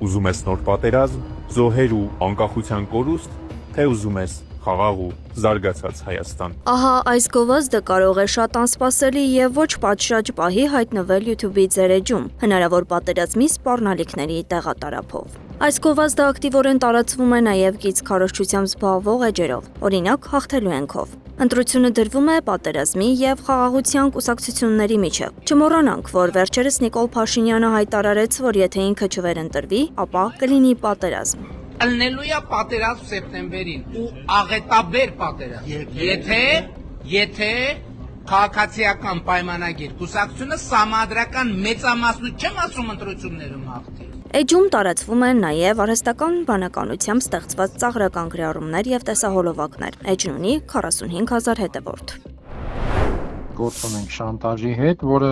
ուզում ես նոր պատերազմ, զոհեր ու անկախության կորուստ, թե ուզում ես խաղաղ ու զարգացած Հայաստան։ Ահա այս գովազդը կարող է շատ անսպասելի եւ ոչ պատշաճ պահի հայտնվել YouTube-ի ձեր էջում, հնարավոր պատերազմի սպառնալիքների տեղատարափով։ Այս գովազդը ակտիվորեն տարածվում է նաև կից քարոզչությամբ զբաղվող էջերով, օրինակ հաղթելու ենքով։ Ընտրությունը դրվում է պատերազմի եւ խաղաղության կուսակցությունների միջև։ Չմոռանանք, որ վերջերս Նիկոլ Փաշինյանը հայտարարեց, որ եթե ինքը չվերընտրվի, ապա կլինի պատերազմ։ Ելնելու է պատերազմ սեպտեմբերին ու աղետաբեր պատերազմ։ Եթե քաղաքացիական պայմանագիր կուսակցությունը սահմանադրական մեծամասնություն չեմ ասում ընտրություններում հաղթի։ Էջում տարածվում են նաև արհեստական բանականությամբ ստեղծված ծաղրական գրառումներ եւ տեսահոլովակներ։ Էջն ունի 45,000 հետևորդ։ Գործ ունենք շանտաժի հետ, որը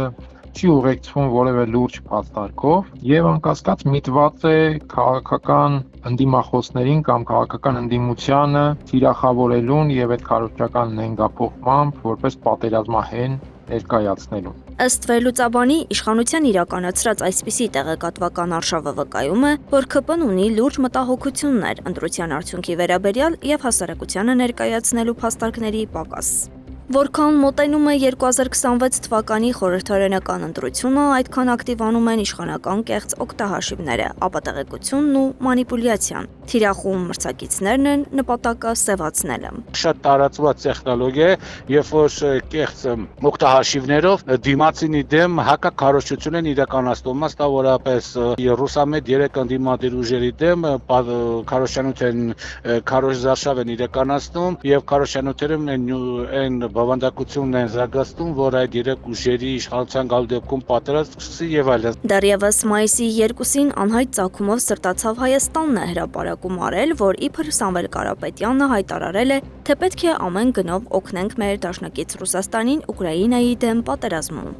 չի ուղեկցվում որևէ լուրջ փաստարկով եւ անկասկած միտված է քաղաքական ընդդիմախոսներին կամ քաղաքական ընդդիմությանը թիրախավորելուն եւ այդ քարոզչական նենգափոխմամբ որպես պատերազմահեն ներկայացնելու։ Ըստ վերլուծաբանի, իշխանության իրականացրած այսպիսի տեղեկատվական արշավը վկայում է, որ ԿՊ-ն ունի լուրջ մտահոգություններ ընտրության արդյունքի վերաբերյալ եւ հասարակությանը ներկայացնելու փաստարկների պակաս։ Որքան մոտենում է 2026 թվականի խորհրդարանական ընտրությունը, այդքան ակտիվանում են իշխանական կեղծ օգտահաշիվները, ապատեղեկությունն ու մանիպուլյացիան։ Թիրախում մրցակիցներն են, նպատակը սևացնելը։ Շատ տարածված տեխնոլոգիա է, երբ որ կեղծ օգտահաշիվներով դիմացինի դեմ հակաքարոզչություն են իրականացնում, մասնավորապես ռուսամետ 3 ընդդիմադիր ուժերի դեմ քարոզչանության քարոզարշավ են իրականացնում եւ քարոզչանությունները են բավանդակությունն են զարգացնում, որ այդ 3 ուժերի իշխանության գալու դեպքում պատերազմ սկսի եւ այլն։ Դեռևս մայիսի 2-ին անհայտ ծագումով սրտացավ Հայաստանն է հրապարակում արել, որ իբր Սամվել Կարապետյանը հայտարարել է, թե պետք է ամեն գնով օգնենք մեր դաշնակից Ռուսաստանին Ուկրաինայի դեմ պատերազմում։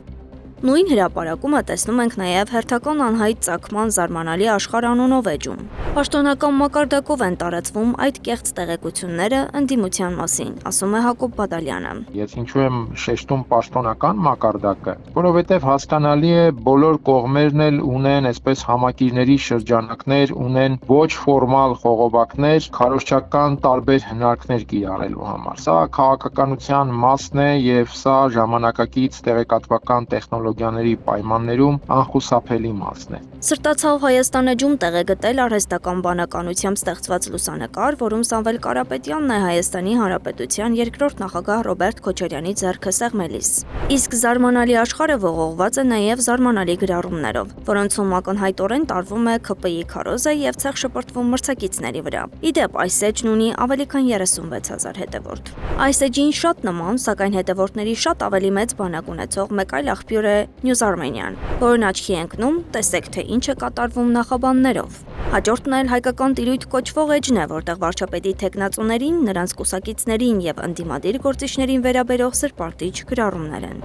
Նույն հրապարակումը տեսնում ենք նաև հերթական անհայտ ծագման զարմանալի աշխարհ անունով էջում։ Պաշտոնական մակարդակով են տարածվում այդ կեղծ տեղեկությունները ընդդիմության մասին, ասում է Հակոբ Բադալյանը։ Ես ինչու եմ շեշտում պաշտոնական մակարդակը, որովհետև հասկանալի է բոլոր կողմերն էլ ունեն այսպես համակիրների շրջանակներ, ունեն ոչ ֆորմալ խողովակներ, քարոզչական տարբեր հնարքներ կիրառելու համար։ Սա քաղաքականության մասն է եւ սա ժամանակակից տեղեկատվական տեխնոլոգիաների պայմաններում անխուսափելի մասն է։ Սրտացավ Հայաստան էջում տեղ է գտել արհեստական բանականությամբ ստեղծված լուսանկար, որում Սամվել Կարապետյանն է Հայաստանի Հանրապետության երկրորդ նախագահ Ռոբերտ Քոչարյանի ձեռքը սեղմելիս։ Իսկ զարմանալի աշխարհը ողողված է նաև զարմանալի գրառումներով, որոնցում ակնհայտորեն տարվում է ԿՊ-ի քարոզը եւ ցեղ շպրտվում մրցակիցների վրա։ Իդեպ այս էջն ունի ավելի քան 36,000 հետևորդ։ Այս էջին շատ նման, սակայն հետևորդների շատ ավելի մեծ բանակ ունեցող մեկ այլ աղբյուր է News Armenian, որն աչքի է ընկնում, տեսեք թե ինչ է կատարվում նախաբաններով։ Հաջորդն էլ հայկական տիրույթ կոչվող էջն է, որտեղ վարչապետի թեկնածուներին, նրանց կուսակիցներին եւ ընդդիմադիր գործիչներին վերաբերող սրպարտիչ գրառումներ են։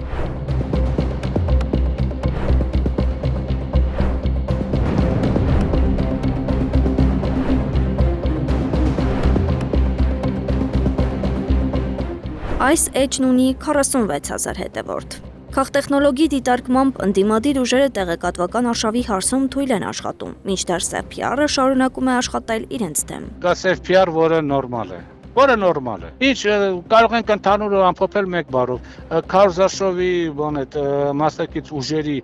Այս էջն ունի 46,000 հետևորդ։ Քաղտեխնոլոգի դիտարկմամբ ընդդիմադիր ուժերը տեղեկատվական արշավի հարցում թույլ են աշխատում, մինչդեռ սև PR-ը շարունակում է աշխատել իրենց դեմ։ Կա սև PR, որը նորմալ է։ Ինչ կարող ենք ընդհանուր ամփոփել մեկ բառով։ Քարոզարշավի մասնակից ուժերի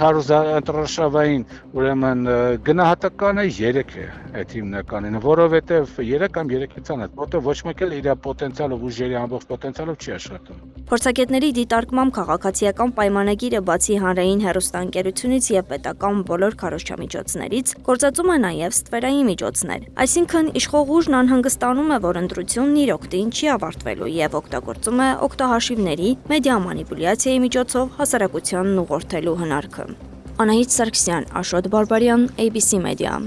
քարոզանտրաշավային ուրեմն գնահատականը 3 է այդ հիմնականին, որովհետև 3 կամ 3-ից անց, որտեղ ոչ մեկ էլ իր պոտենցիալով ուժերի ամբողջ պոտենցիալով չի աշխատում։ Փորձագետների դիտարկմամբ քաղաքացիական պայմանագիրը բացի հանրային հեռուստաընկերությունից եւ պետական բոլոր քարոզչամիջոցներից գործածում է նաեւ ստվերային միջոցներ։ Այսինքն իշխող ուժն անհանգստանում է, որ ընտրությունն իր օգտին չի ավարտվելու եւ օգտագործում է օգտահաշիվների, մեդիա մանիպուլյացիայի միջոցով հասարակությանն ուղղորդելու հնարքը։ Անահիտ Սարգսյան, Աշոտ Բարբարյան, ABC Media։